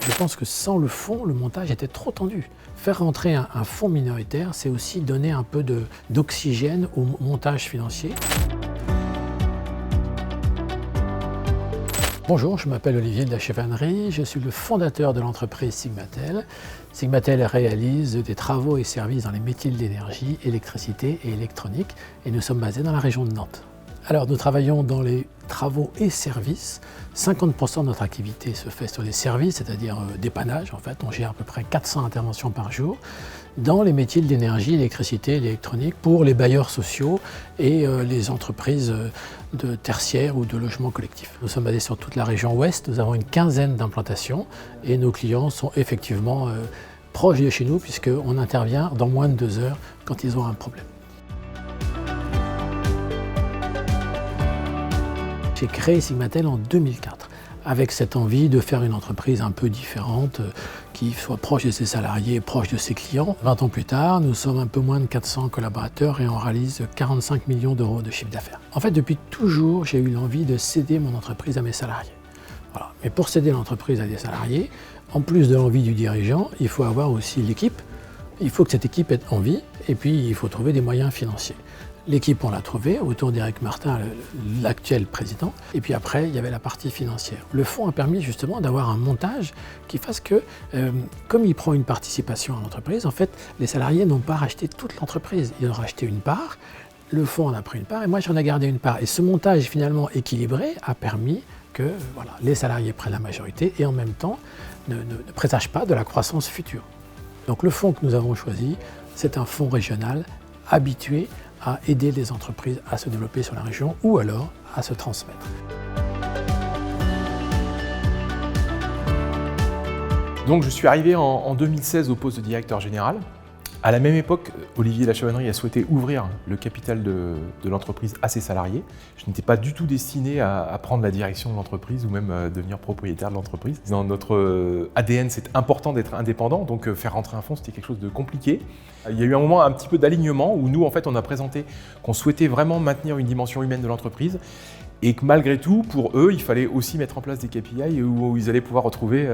Je pense que sans le fonds, le montage était trop tendu. Faire rentrer un fonds minoritaire, c'est aussi donner un peu d'oxygène au montage financier. Bonjour, je m'appelle Olivier de la Chevannerie, je suis le fondateur de l'entreprise Sigmatel. Sigmatel réalise des travaux et services dans les métiers de l'énergie, électricité et électronique, et nous sommes basés dans la région de Nantes. Alors nous travaillons dans les travaux et services. 50% de notre activité se fait sur les services, c'est-à-dire dépannage. En fait, on gère à peu près 400 interventions par jour dans les métiers de l'énergie, l'électricité, l'électronique pour les bailleurs sociaux et les entreprises de tertiaire ou de logement collectif. Nous sommes basés sur toute la région ouest, nous avons une quinzaine d'implantations et nos clients sont effectivement proches de chez nous puisqu'on intervient dans moins de 2 heures quand ils ont un problème. J'ai créé Sigmatel en 2004 avec cette envie de faire une entreprise un peu différente qui soit proche de ses salariés, proche de ses clients. 20 ans plus tard, nous sommes un peu moins de 400 collaborateurs et on réalise 45 millions d'euros de chiffre d'affaires. En fait, depuis toujours, j'ai eu l'envie de céder mon entreprise à mes salariés. Voilà. Mais pour céder l'entreprise à des salariés, en plus de l'envie du dirigeant, il faut avoir aussi l'équipe. Il faut que cette équipe ait envie et puis il faut trouver des moyens financiers. L'équipe, on l'a trouvée autour d'Éric Martin, l'actuel président. Et puis après, il y avait la partie financière. Le fonds a permis justement d'avoir un montage qui fasse que, comme il prend une participation à l'entreprise, en fait, les salariés n'ont pas racheté toute l'entreprise. Ils ont racheté une part, le fonds en a pris une part et moi, j'en ai gardé une part. Et ce montage finalement équilibré a permis que les salariés prennent la majorité et en même temps ne présagent pas de la croissance future. Donc le fonds que nous avons choisi, c'est un fonds régional habitué à aider les entreprises à se développer sur la région ou alors à se transmettre. Donc je suis arrivé en 2016 au poste de directeur général. À la même époque, Olivier de la Chevannerie a souhaité ouvrir le capital de l'entreprise à ses salariés. Je n'étais pas du tout destiné à prendre la direction de l'entreprise ou même devenir propriétaire de l'entreprise. Dans notre ADN, c'est important d'être indépendant, donc faire rentrer un fonds, c'était quelque chose de compliqué. Il y a eu un moment un petit peu d'alignement où nous, en fait, on a présenté qu'on souhaitait vraiment maintenir une dimension humaine de l'entreprise et que malgré tout, pour eux, il fallait aussi mettre en place des KPI où ils allaient pouvoir retrouver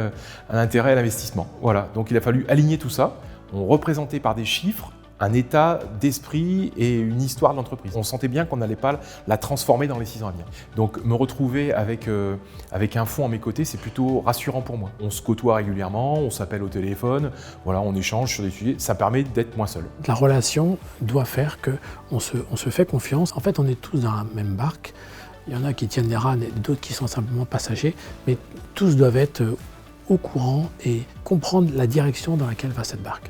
un intérêt à l'investissement. Voilà, donc il a fallu aligner tout ça. On représentait par des chiffres un état d'esprit et une histoire de l'entreprise. On sentait bien qu'on n'allait pas la transformer dans les 6 ans à venir. Donc me retrouver avec un fonds à mes côtés, c'est plutôt rassurant pour moi. On se côtoie régulièrement, on s'appelle au téléphone, voilà, on échange sur des sujets, ça permet d'être moins seul. La relation doit faire qu'on se fait confiance. En fait, on est tous dans la même barque. Il y en a qui tiennent les rânes et d'autres qui sont simplement passagers, mais tous doivent être au courant et comprendre la direction dans laquelle va cette barque.